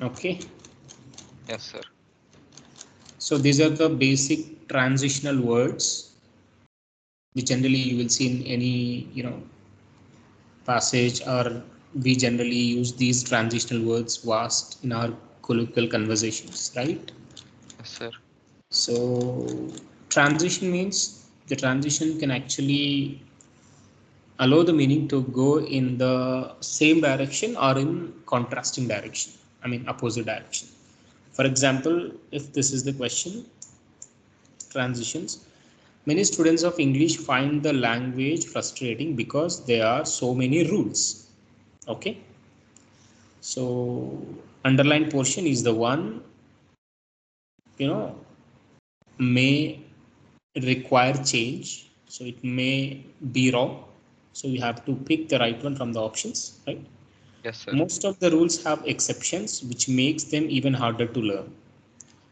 Okay. Yes, sir. So these are the basic transitional words which generally you will see in any, passage, or we generally use these transitional words vast in our colloquial conversations, right? Yes, sir. So transition means the transition can actually allow the meaning to go in the same direction or in contrasting direction. I mean opposite direction. For example, if this is the question, transitions. Many students of English find the language frustrating because there are so many rules. Okay. So underlined portion is the one, you know, may require change. So it may be wrong. So you have to pick the right one from the options, right? Yes, sir. Most of the rules have exceptions, which makes them even harder to learn.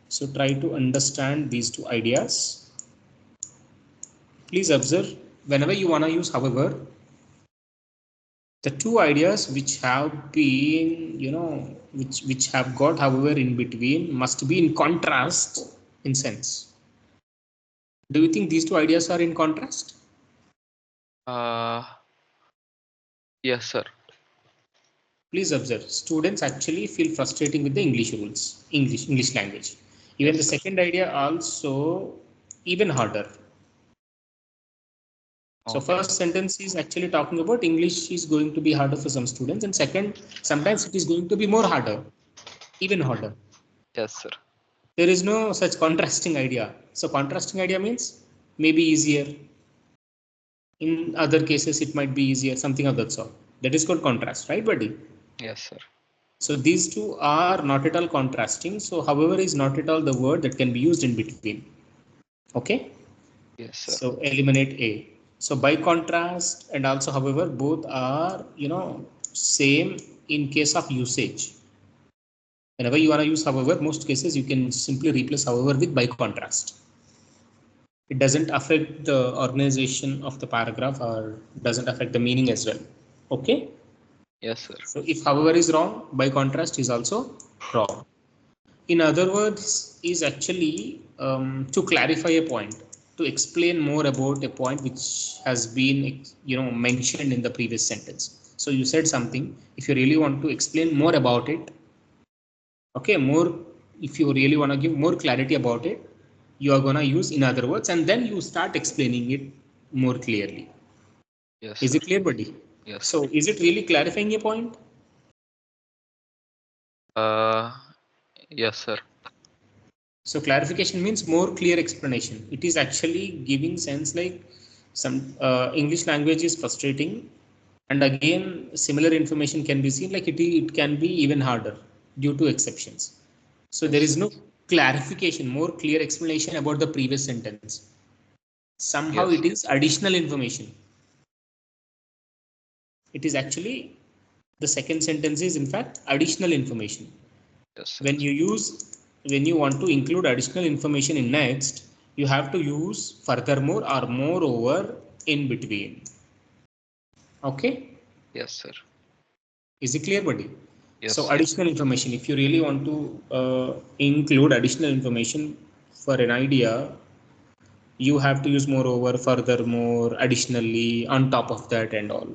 So try to understand these two ideas. Please observe whenever you want to use however, the two ideas which have been, which have got however in between must be in contrast in sense. Do you think these two ideas are in contrast? Uh, yes, sir. Please observe, students actually feel frustrating with the English rules, English language. Even Yes, the sir. second idea also even harder. So Okay. first sentence is actually talking about English is going to be harder for some students, and second, sometimes it is going to be more harder, even harder. Yes, sir. There is no such contrasting idea. So contrasting idea means maybe easier. In other cases, it might be easier, something of that sort. That is called contrast, right, buddy? Yes, sir. So these two are not at all contrasting. So however is not at all the word that can be used in between. Okay. Yes, sir. So eliminate A. So by contrast and also however, both are, same in case of usage. Whenever you want to use however, most cases you can simply replace however with by contrast. It doesn't affect the organization of the paragraph or doesn't affect the meaning as well. Okay. Yes, sir. So if however is wrong, by contrast is also wrong. In other words, is actually to clarify a point, to explain more about a point which has been mentioned in the previous sentence. So you said something. If you really want to explain more about it, okay, more, if you really want to give more clarity about it, you are gonna use in other words, and then you start explaining it more clearly. Yes, Is sir. it clear, buddy? Yes, sir. So is it really clarifying a point? Uh, yes, sir. So clarification means more clear explanation. It is actually giving sense like some English language is frustrating, and again similar information can be seen like it can be even harder due to exceptions. So Yes, there sir. is no clarification, more clear explanation about the previous sentence. Somehow Yes. it is additional information. It is actually, the second sentence is in fact additional information. Yes, sir. When you want to include additional information in next, you have to use furthermore or moreover in between. Okay. Yes, sir. Is it clear, buddy? Yes, So sir. additional information, if you really want to include additional information for an idea, you have to use moreover, furthermore, additionally, on top of that and all.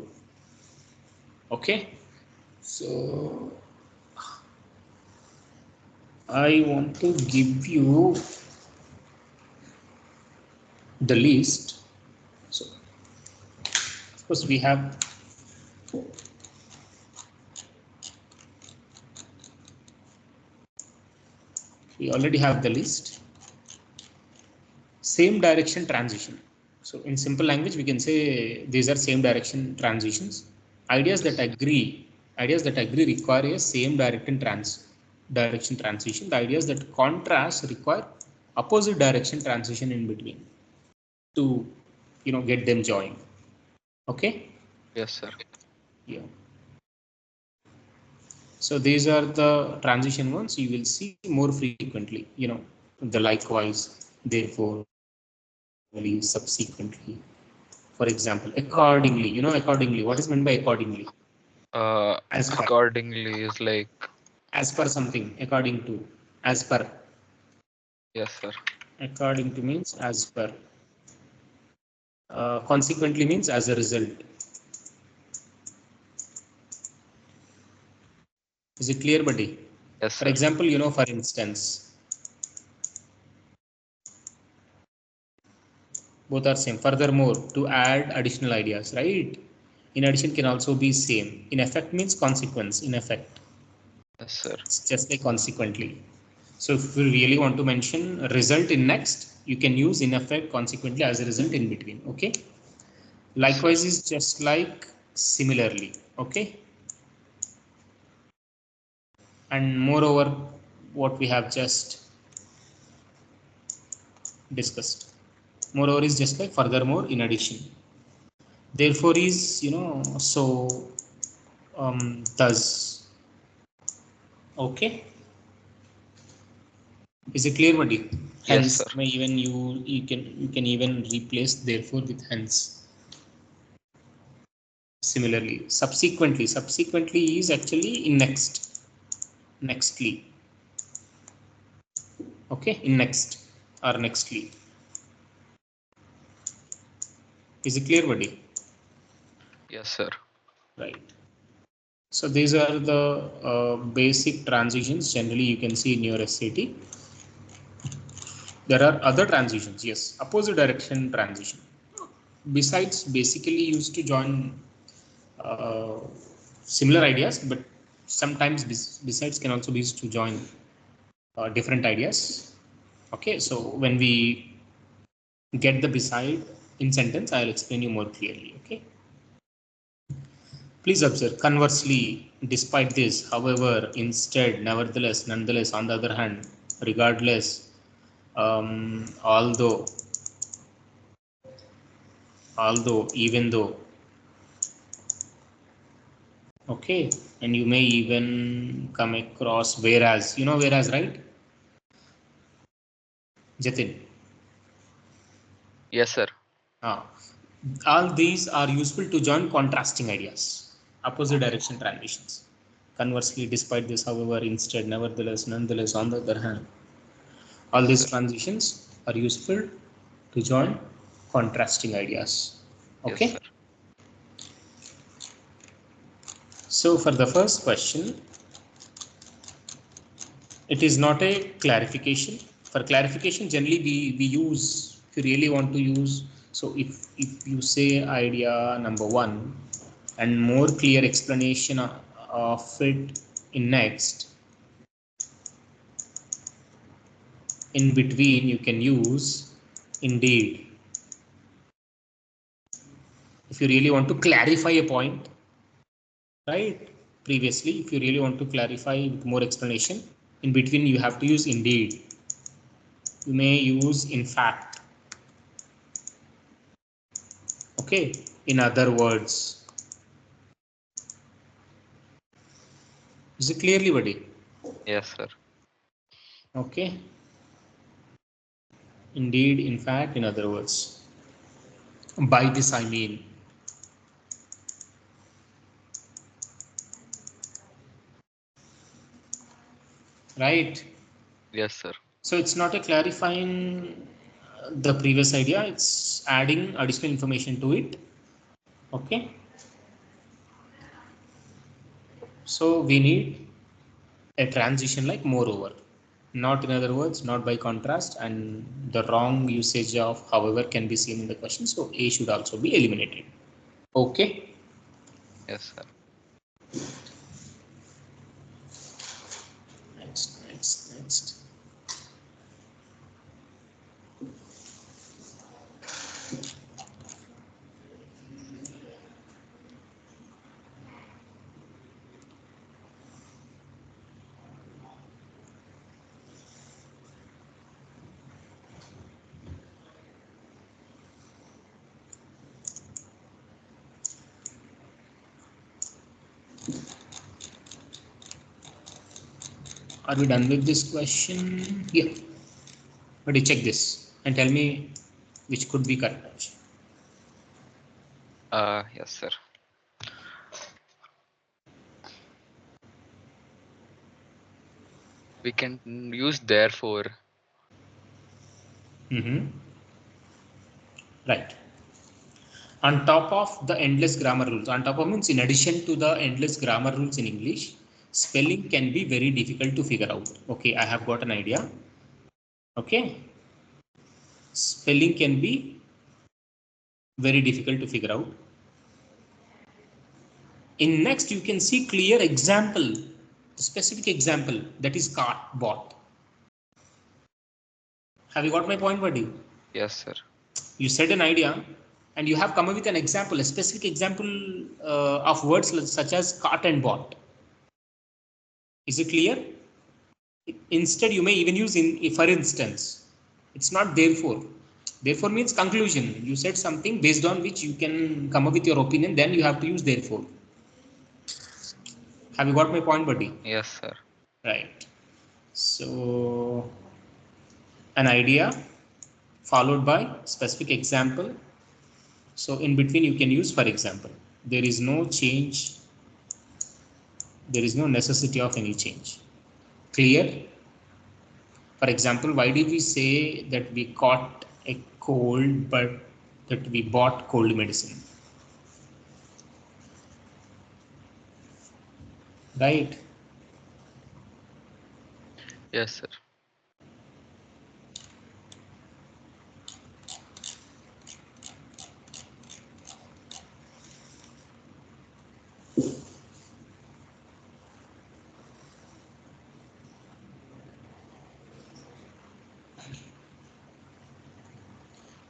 Okay. So I want to give you the list. So of course we already have the list. Same direction transition. So in simple language, we can say these are same direction transitions. Ideas that Yes. agree, ideas that agree require a same direction transition. The ideas that contrast require opposite direction transition in between to get them joined. Okay. Yes, sir. Yeah. So these are the transition ones you will see more frequently. The likewise, therefore, similarly, subsequently. For example, accordingly. Accordingly. What is meant by accordingly? As per. Accordingly is like As per something, according to, as per. Yes, sir. According to means as per. Consequently means as a result. Is it clear, buddy? Yes, For sir. example, for instance, both are same. Furthermore, to add additional ideas, right? In addition can also be same. In effect means consequence. In effect, Yes, sir. it's just like consequently. So if you really want to mention result in next, you can use in effect, consequently as a result in between. Okay. Yes, sir. Likewise is just like similarly. Okay. And moreover, what we have just discussed. Moreover is just like furthermore, in addition. Therefore is, so thus. Okay. Is it clear, buddy? Yes, sir. Hence, may even you can even replace therefore with hence. Similarly, subsequently is actually in nextly. Okay, in next or nextly. Is it clear, buddy? Yes, sir. Right. So these are the basic transitions generally you can see in your SAT. There are other transitions, yes, opposite direction transition. Besides, basically used to join uh, similar ideas, but sometimes besides can also be used to join different ideas. Okay, so when we get the beside in sentence, I'll explain you more clearly. Okay. Please observe, conversely, despite this, however, instead, nevertheless, nonetheless, on the other hand, regardless, although, even though, okay, and you may even come across whereas, whereas, right? Jatin. Yes, sir. Ah, all these are useful to join contrasting ideas, opposite direction transitions. Conversely, despite this, however, instead, nevertheless, nonetheless, on the other hand, all Yes, these sir. transitions are useful to join contrasting ideas. Yes, sir. Okay. So for the first question, it is not a clarification. For clarification, generally we use, if you really want to use, so if you say idea number one and more clear explanation of it in next, in between you can use indeed. If you really want to clarify a point, right? Previously, if you really want to clarify with more explanation, in between you have to use indeed. You may use in fact. Okay. In other words, is it clearly, buddy? Yes, sir. Okay. Indeed, in fact, in other words. By this I mean. Right. Yes, sir. So it's not a clarifying the previous idea, it's adding additional information to it. Okay. So we need a transition like moreover. Not in other words, not by contrast, and the wrong usage of however can be seen in the question. So A should also be eliminated. Okay. Yes, sir. Next. Are we done with this question? Yeah. But you check this and tell me which could be correct option. Yes, sir. We can use therefore. Right. On top of the endless grammar rules, on top of means in addition to the endless grammar rules in English, spelling can be very difficult to figure out. Okay, I have got an idea. Okay, spelling can be very difficult to figure out. In next, you can see clear example, specific example, that is cart bought. Have you got my point, buddy? Yes, sir. You said an idea and you have come up with an example, a specific example of words such as cart and bought. Is it clear? Instead, you may even use for instance. It's not therefore. Therefore means conclusion. You said something based on which you can come up with your opinion, then you have to use therefore. Have you got my point, buddy? Yes, sir. Right. So, an idea followed by specific example. So, in between, you can use for example. There is no change. There is no necessity of any change. Clear? For example, why do we say that we caught a cold but that we bought cold medicine? Right? Yes, sir.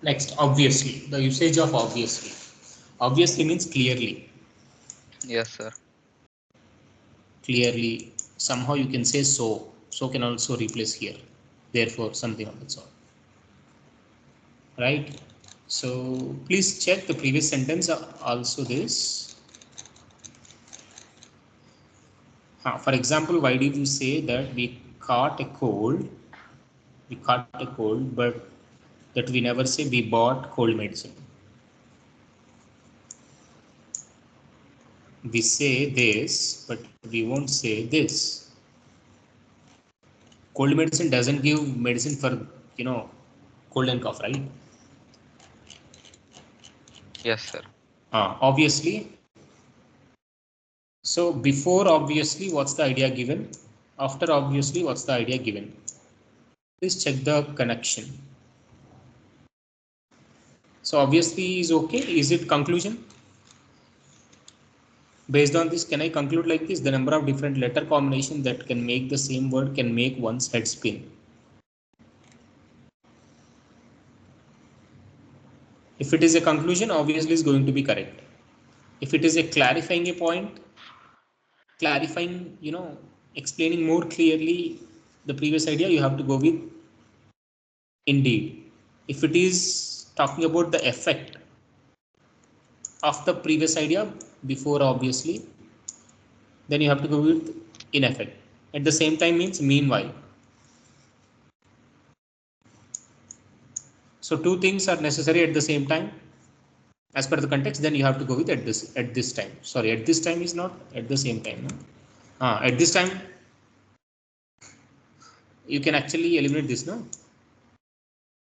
Next, obviously, the usage of obviously. Obviously means clearly. Yes, sir. Clearly, somehow you can say so. So can also replace here. Therefore, something of that sort. Right? So please check the previous sentence also this. For example, why did you say that we caught a cold? We caught a cold, but that we never say we bought cold medicine. We say this, but we won't say this. Cold medicine doesn't give medicine for, cold and cough, right? Yes, sir. Obviously. So before obviously, what's the idea given? After obviously, what's the idea given? Please check the connection. So obviously is okay. Is it conclusion? Based on this, can I conclude like this? The number of different letter combinations that can make the same word can make one's head spin. If it is a conclusion, obviously is going to be correct. If it is a clarifying a point, clarifying, explaining more clearly the previous idea, you have to go with indeed. If it is talking about the effect of the previous idea before obviously, then you have to go with in effect. At the same time means meanwhile. So two things are necessary at the same time as per the context, then you have to go with at this time. Sorry, at this time is not at the same time. No? At this time you can actually eliminate this. No,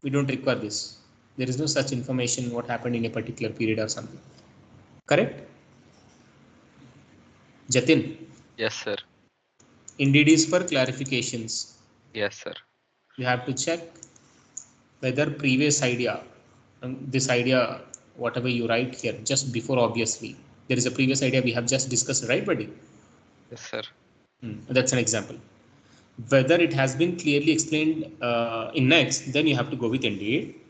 we don't require this. There is no such information what happened in a particular period or something. Correct? Jatin. Yes, sir. Indeed is for clarifications. Yes, sir. You have to check whether previous idea, this idea, whatever you write here, just before obviously, there is a previous idea we have just discussed, right, buddy? Yes, sir. That's an example. Whether it has been clearly explained in next, then you have to go with indeed.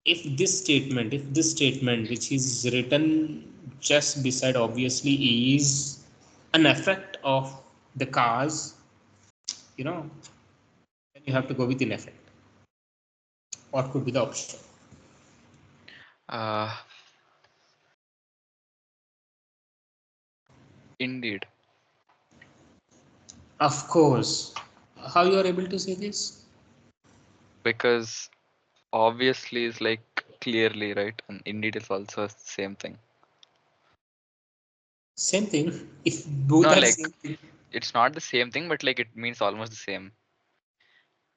If this statement which is written just beside obviously is an effect of the cause, then you have to go with in effect. What could be the option? Uh, Indeed. Of course. How you are able to say this? Because obviously is like clearly, right? And indeed is also same thing. Same thing. If both No, are like same thing. it's not the same thing, but like it means almost the same.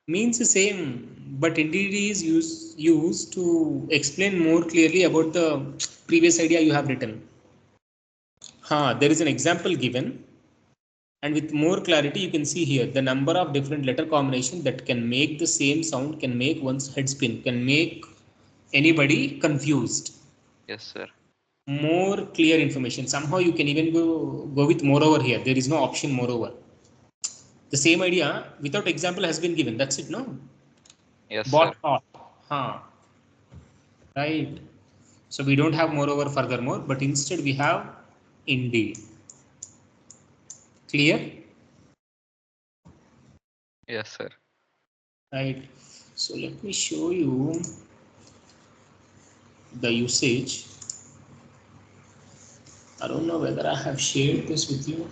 Means the same, but entity is used to explain more clearly about the previous idea you have written. There is an example given, and with more clarity you can see here the number of different letter combinations that can make the same sound, can make one's head spin, can make anybody confused. Yes, sir. More clear information. Somehow you can even go with moreover here. There is no option moreover. The same idea without example has been given. That's it, no? Yes, sir. Bought thought. Right. So we don't have moreover furthermore, but instead we have indeed. Clear? Yes, sir. Right. So let me show you the usage. I don't know whether I have shared this with you.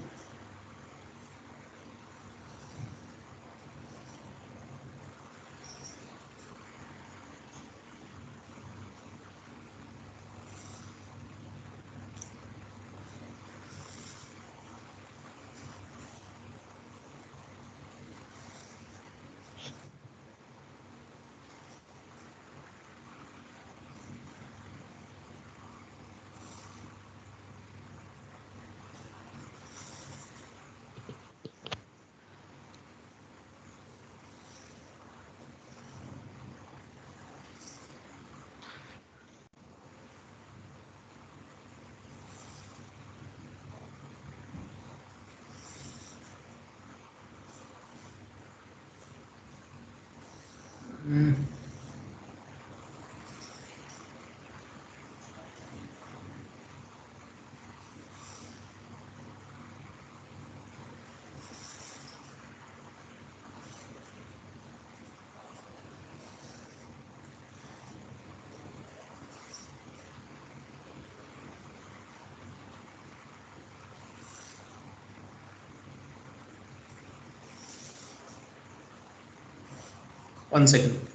One second.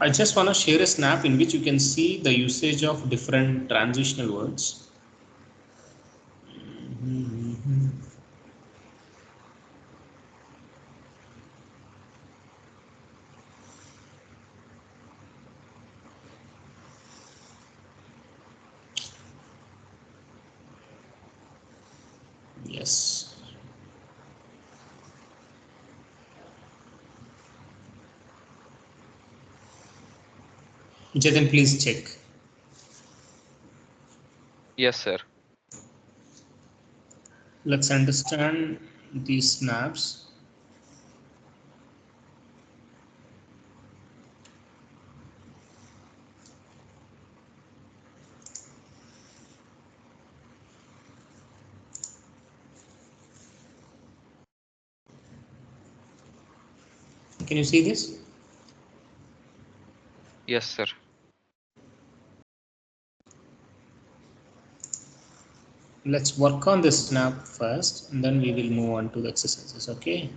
I just want to share a snap in which you can see the usage of different transitional words. Yes. Jatin, please check. Yes, sir. Let's understand these snaps. Can you see this? Yes, sir. Let's work on the snap first and then we will move on to the exercises. Okay.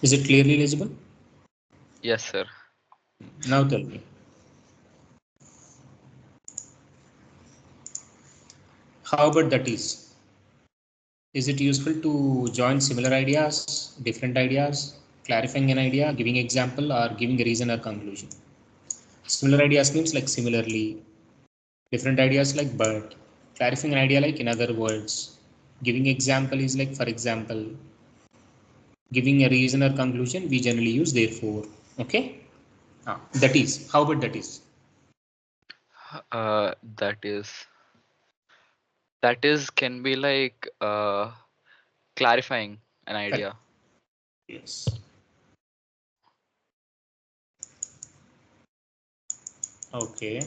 Is it clearly legible? Yes, sir. Now tell me. How about that is? Is it useful to join similar ideas, different ideas, clarifying an idea, giving example, or giving a reason or conclusion? Similar ideas means like similarly, different ideas like but, clarifying an idea like in other words, giving example is like for example, giving a reason or conclusion we generally use therefore. Okay. That is. How about that is? That is can be like clarifying an Correct. idea. Yes. Okay.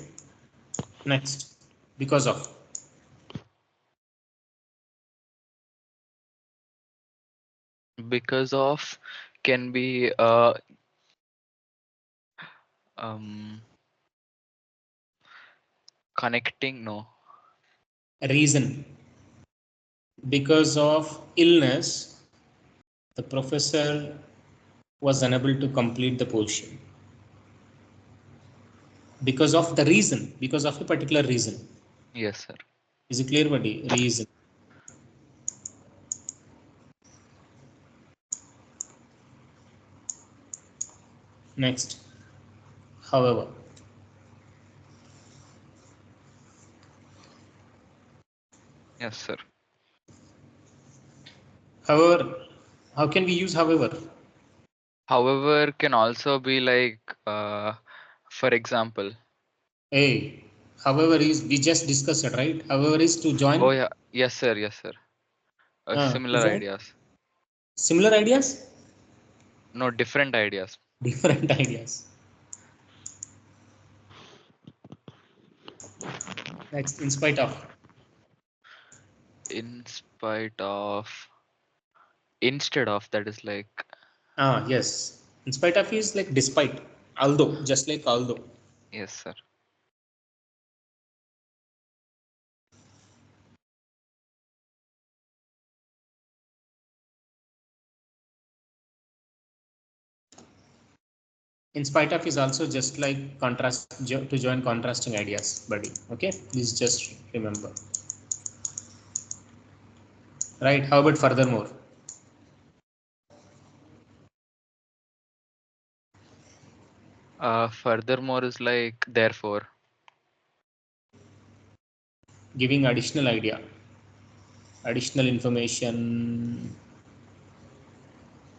Next. Because of. Because of can be um Connecting, no. Reason. Because of illness, the professor was unable to complete the portion. Because of the reason, because of a particular reason. Yes, sir. Is it clear, buddy? Reason. Next. However. Yes, sir. However, how can we use however? However, can also be like, for example. Hey, however is we just discussed it, right? However is to join. Oh yeah, yes, sir. Yes, sir. To Similar join. ideas. Similar ideas? No, different ideas. Different ideas. Next, in spite of. In spite of. Instead of, that is like. Yes. In spite of is like despite. Although, just like although. Yes, sir. In spite of is also just like contrast to join contrasting ideas, buddy. Okay, please just remember. Right? How about furthermore? Furthermore is like therefore. Giving additional idea, additional information.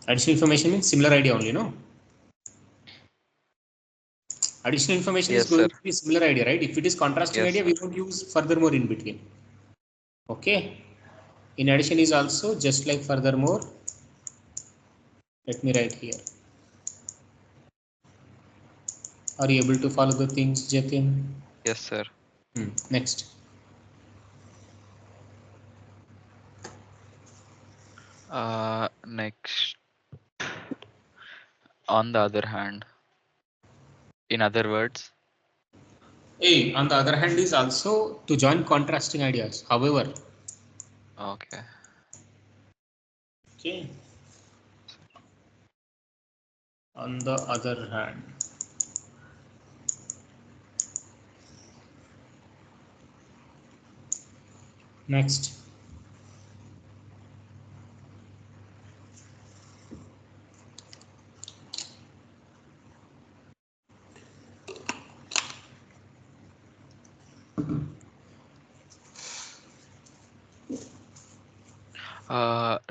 Additional information means similar idea only, no? Additional information is Yes, sir. going to be similar idea, right? If it is contrasting Yes, idea, sir. we won't use furthermore in between. Okay. In addition is also just like furthermore. Let me write here. Are you able to follow the things, Jatin? Yes, sir. Next. Next. On the other hand. In other words. A, on the other hand, is also to join contrasting ideas. However. Okay. Okay. On the other hand. Next.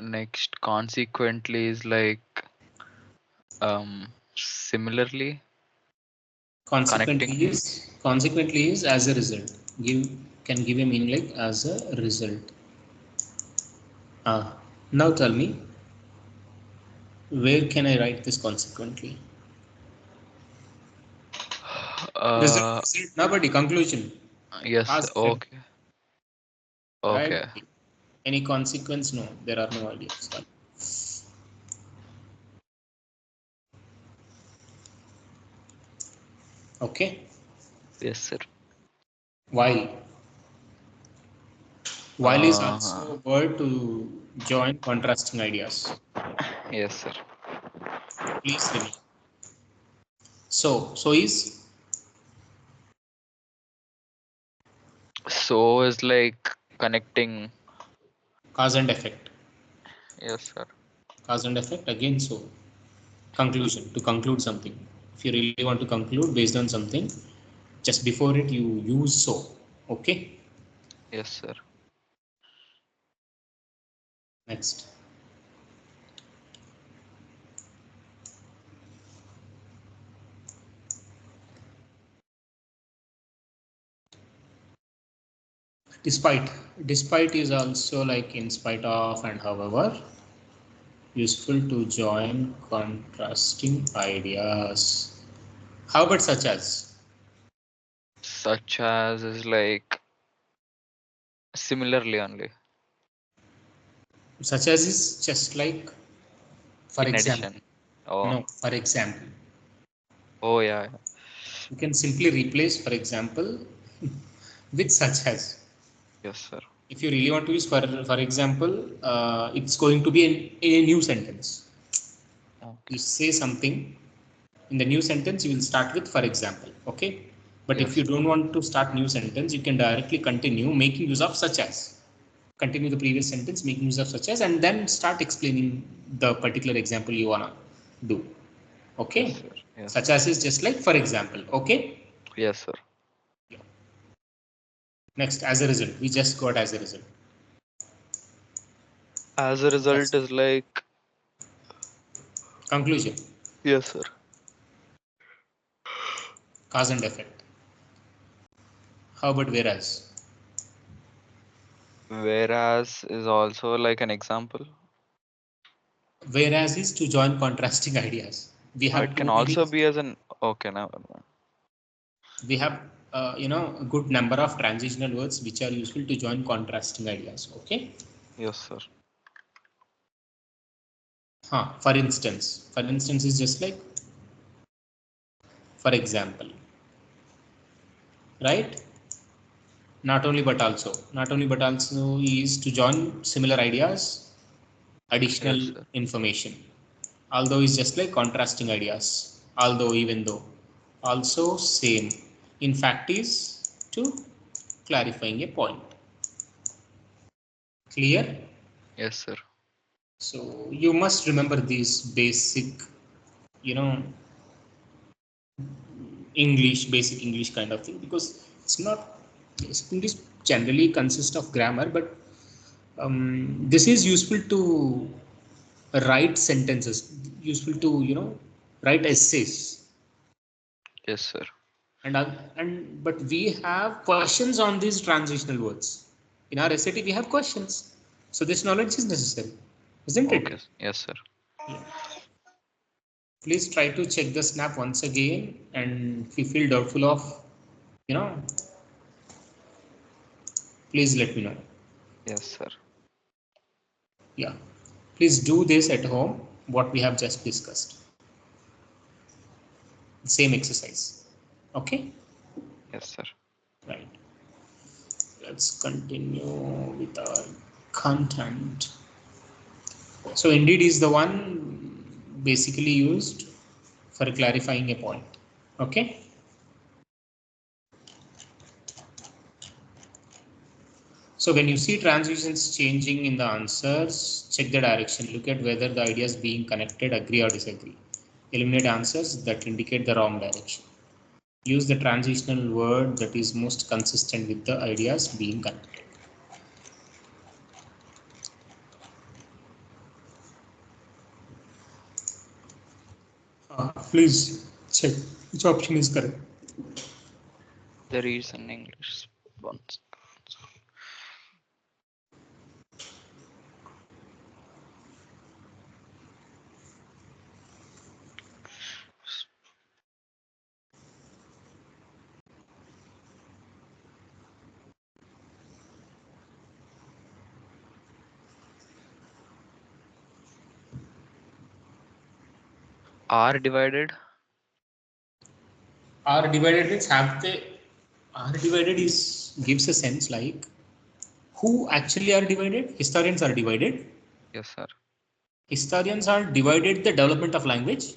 Next, consequently is like similarly. Connecting. Consequently is as a result. Can give a meaning like as a result. Now tell me, where can I write this consequently? Result. Nobody. Conclusion. Yes. Past event. Okay. Right? Okay. Any consequence? No, there are no ideas. Okay. Yes, sir. Why? While is Uh, also a word to join contrasting ideas. yes, sir. Please remember. So is So is like connecting. cause and effect. Yes, sir. Cause and effect again. So conclusion, to conclude something. If you really want to conclude based on something, just before it you use so. Okay. Yes, sir. Next. Despite is also like in spite of and however, useful to join contrasting ideas. How about such as? Such as is like similarly only. Such as is just like, for In example. addition. Oh. No, for example. Oh yeah. You can simply replace, for example, with such as. Yes, sir. If you really want to use, for example, it's going to be in a new sentence. Okay. You say something in the new sentence, you will start with for example. Okay. But Yes. if you don't want to start new sentence, you can directly continue making use of such as. Continue the previous sentence, making use of such as, and then start explaining the particular example you wanna do. Okay. Yes, sir. Yes, Such sir. as is just like for example. Okay. Yes, sir. Next, as a result, we just got as a result. As a result is like. Conclusion. Yes, sir. Cause and effect. How about whereas? Whereas is also like an example. Whereas is to join contrasting ideas. We have It can too many. also be as an. Okay, now. We have a good number of transitional words which are useful to join contrasting ideas. Okay. Yes, sir. For instance is just like for example, right? Not only but also is to join similar ideas, additional Yes, sir. information. Although is just like contrasting ideas. Although, even though, also same. In fact, is to clarifying a point. Clear? Yes, sir. So you must remember these basic, basic English kind of thing, because it's not, English generally consists of grammar, but this is useful to write sentences, useful to, write essays. Yes, sir. But we have questions on these transitional words. In our SAT, we have questions. So this knowledge is necessary, isn't Okay. it? Yes, sir. Yeah. Please try to check the snap once again, and if you feel doubtful of, you know, please let me know. Yes, sir. Yeah. Please do this at home, what we have just discussed. Same exercise. Okay? Yes, sir. Right. Let's continue with our content. So indeed is the one basically used for clarifying a point. Okay. So when you see transitions changing in the answers, check the direction. Look at whether the ideas being connected agree or disagree. Eliminate answers that indicate the wrong direction. Use the transitional word that is most consistent with the ideas being connected. Please check which option is correct. There is an English one. R divided. R divided means have the R divided is gives a sense like who actually are divided. Historians are divided. Yes, sir. Historians are divided the development of language.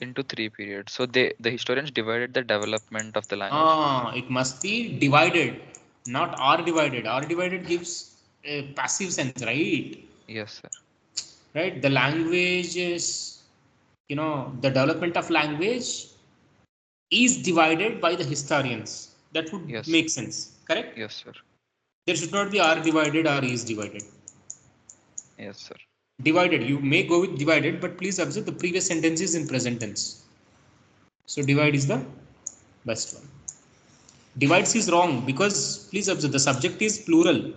Into 3 periods. So the historians divided the development of the language. It must be divided, not R divided. R divided gives a passive sense, right? Yes, sir. Right. The language is, the development of language is divided by the historians. That would Yes. make sense, correct? Yes, sir. There should not be R divided or is divided. Yes, sir. Divided, you may go with divided, but please observe the previous sentence is in present tense. So divide is the best one. Divides is wrong because please observe the subject is plural.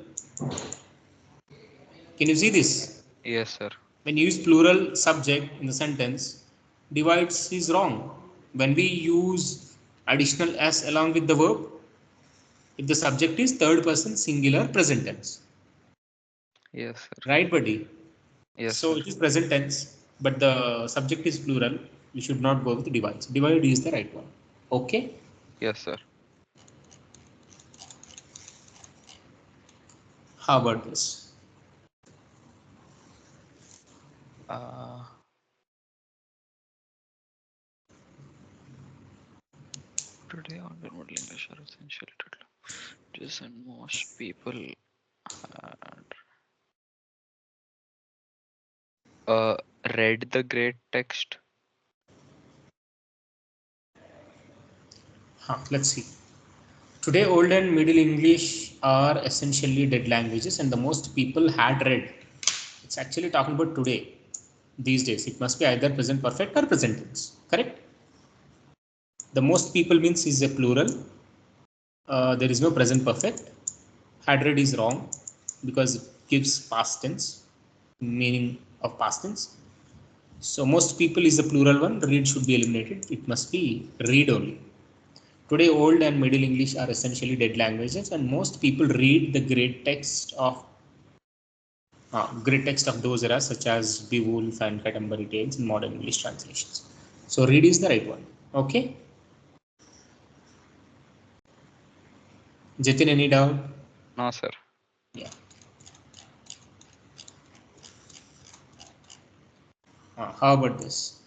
Can you see this? Yes, sir. When you use plural subject in the sentence, divides is wrong. When we use additional s along with the verb, if the subject is third person singular present tense. Yes, sir. Right, buddy? Yes, So sir. it is present tense, but the subject is plural. You should not go with divides. Divide is the right one. Okay? Yes, sir. How about this? Today, online model English are essentially just and most people read the great text. Let's see. Today, Old and Middle English are essentially dead languages, and the most people had read. It's actually talking about today, these days. It must be either present perfect or present tense. Correct? The most people means is a plural. There is no present perfect. Had read is wrong because it gives past tense, meaning of past tense. So most people is the plural one. Read should be eliminated. It must be read only. Today, Old and Middle English are essentially dead languages, and most people read the great text of those eras, such as Beowulf and Canterbury Tales in modern English translations. So, read is the right one. Okay. Jatin, any doubt? No, sir. Yeah. How about this?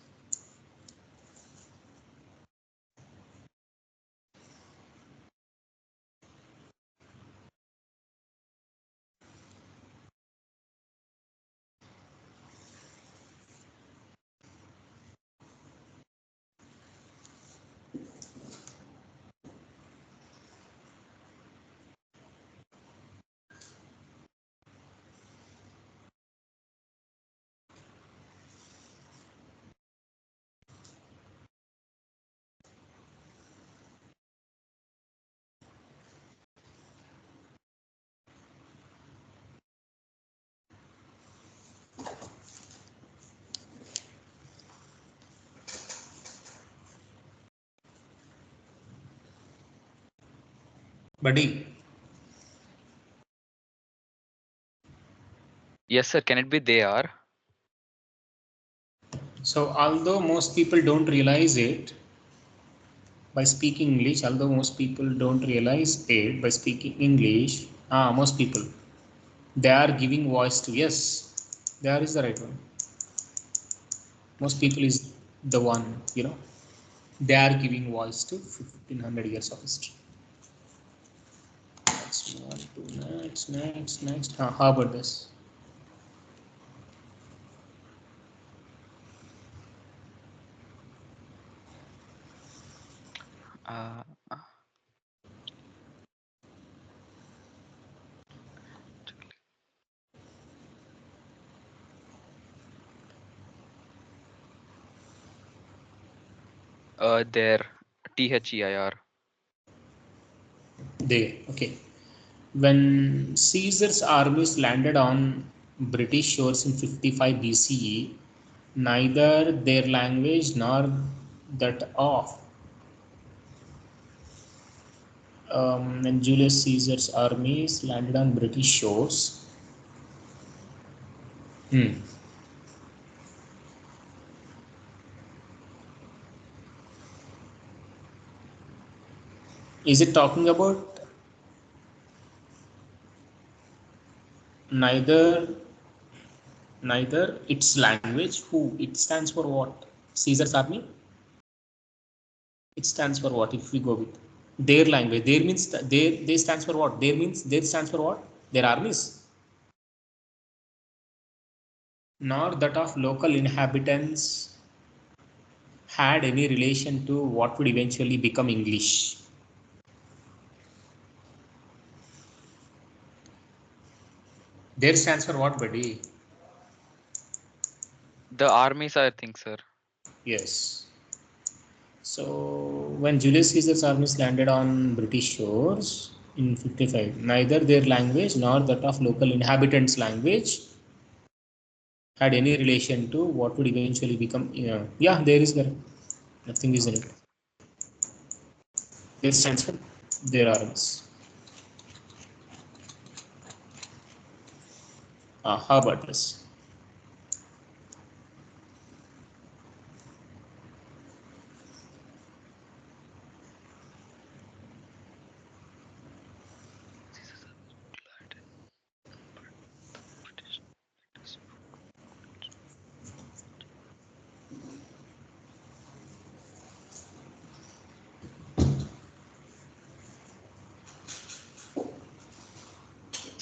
Buddy. Yes, sir. Can it be they are? So, although most people don't realize it by speaking English, although most people don't realize it by speaking English, most people, they are giving voice to, yes, there is the right one. Most people is the one, they are giving voice to 1500 years of history. Let's move on to next. How about this? Uh, their THEIR. They, okay. When Caesar's armies landed on British shores in 55 BCE, neither their language nor that of when Julius Caesar's armies landed on British shores. Hmm. Is it talking about neither its language? Who? It stands for what? Caesar's army? It stands for what if we go with their language? There means they stands for what? There means there stands for what? Their armies. Nor that of local inhabitants had any relation to what would eventually become English. There stands for what, buddy? The armies, I think, sir. Yes. So when Julius Caesar's armies landed on British shores in 55, neither their language nor that of local inhabitants' language had any relation to what would eventually become. Yeah, there is there. Nothing is in it. Okay. There stands for their armies. How about this?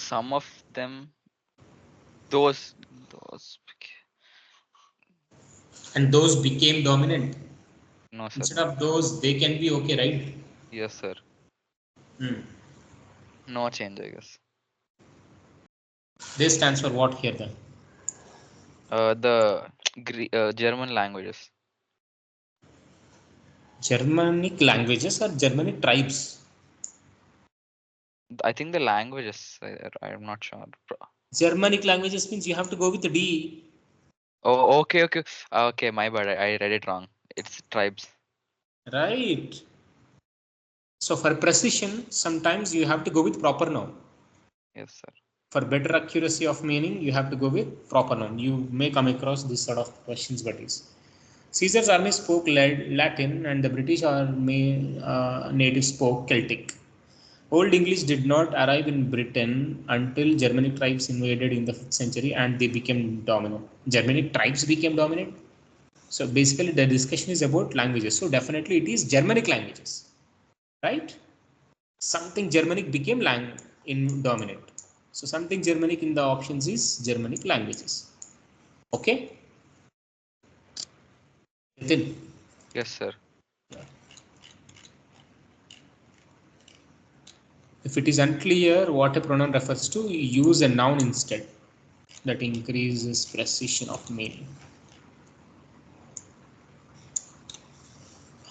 some of them, those. And those became dominant. No, sir. Instead of those, they can be okay, right? Yes, sir. Hmm. No change, I guess. This stands for what here then? The German languages. Germanic languages or Germanic tribes? I think the languages. I'm not sure. Germanic languages means you have to go with the D. Oh, okay, okay, okay. My bad. I read it wrong. It's tribes. Right. So for precision, sometimes you have to go with proper noun. Yes, sir. For better accuracy of meaning, you have to go with proper noun. You may come across this sort of questions, buddies. Caesar's army spoke Latin and the British army native spoke Celtic. Old English did not arrive in Britain until Germanic tribes invaded in the 5th century and they became dominant. Germanic tribes became dominant. So basically the discussion is about languages. So definitely it is Germanic languages, right? Something Germanic became in dominant. So something Germanic in the options is Germanic languages. Okay? Then, Yes, sir. if it is unclear what a pronoun refers to, use a noun instead. That increases precision of meaning.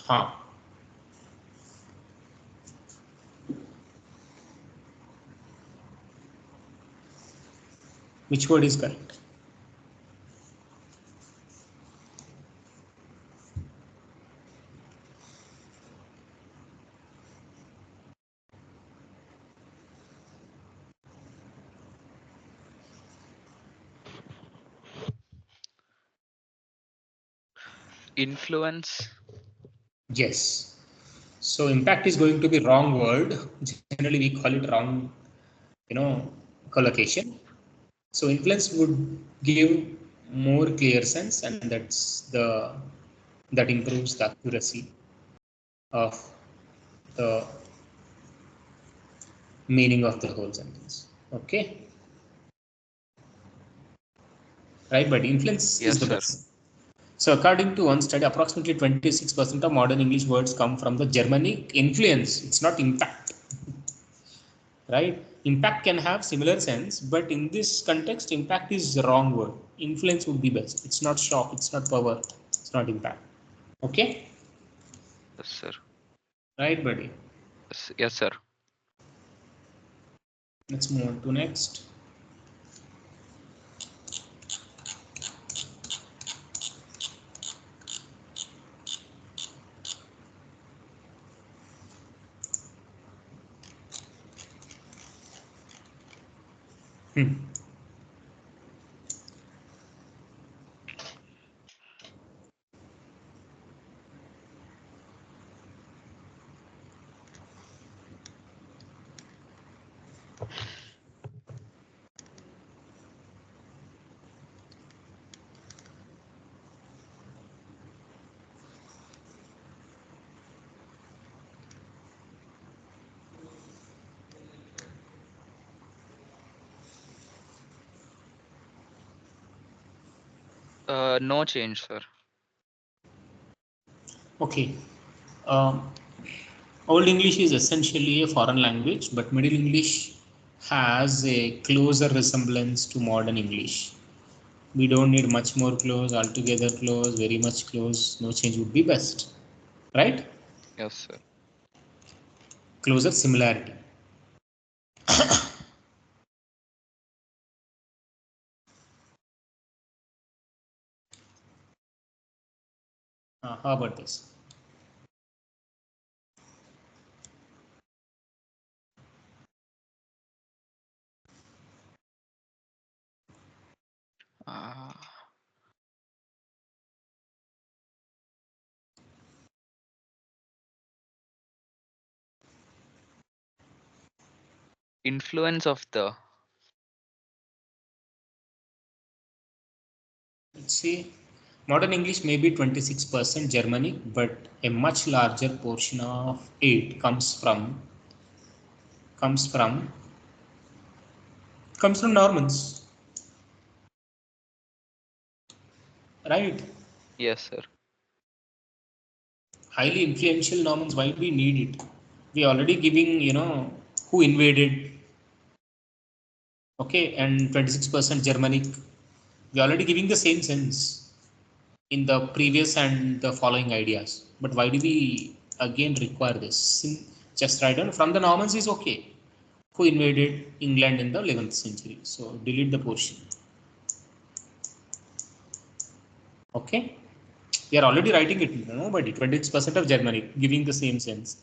Huh. Which word is correct? Influence. Yes. So impact is going to be wrong word. Generally we call it wrong, collocation. So influence would give more clear sense, and that improves the accuracy of the meaning of the whole sentence. Okay, right? But influence is Yes, the sir. best. So according to one study, approximately 26% of modern English words come from the Germanic influence. It's not impact, right? Impact can have similar sense, but in this context, impact is the wrong word. Influence would be best. It's not shock, it's not power, it's not impact. Okay, Yes, sir. right, buddy? Yes, sir. Let's move on to next. Hmm. No change, sir. Okay. Um, Old English is essentially a foreign language, but Middle English has a closer resemblance to modern English. We don't need much more close, altogether close, very much close. No change would be best, right? Yes, sir. Closer similarity. How about this? Uh, Influence of the. Let's see. Modern English may be 26% Germanic, but a much larger portion of it comes from comes from normans, right? Yes, sir. Highly influential normans. Why do we need it? We already giving, who invaded, okay, and 26% Germanic. We already giving the same sense in the previous and the following ideas. But why do we again require this? Just write down from the Normans is okay. Who invaded England in the 11th century? So delete the portion. Okay. We are already writing it. Nobody. 26% of Germany giving the same sense.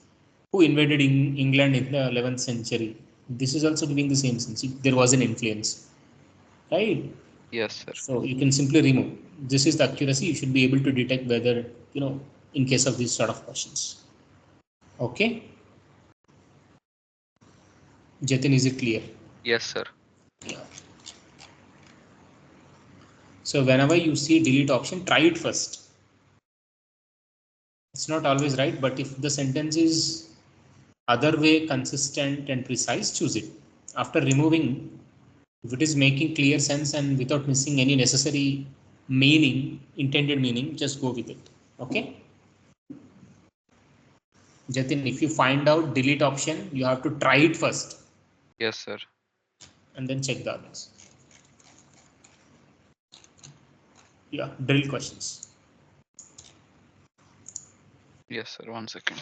Who invaded England in the 11th century? This is also giving the same sense. There was an influence, right? Yes, sir. So you can simply remove. This is the accuracy. You should be able to detect whether, in case of these sort of questions. Okay. Jatin, is it clear? Yes, sir. Yeah. So whenever you see delete option, try it first. It's not always right, but if the sentence is other way consistent and precise, choose it. After removing, if it is making clear sense and without missing any necessary meaning, intended meaning, just go with it. Okay. Jatin, if you find out delete option, you have to try it first. Yes, sir. And then check the others. Yeah, drill questions. Yes, sir. 1 second.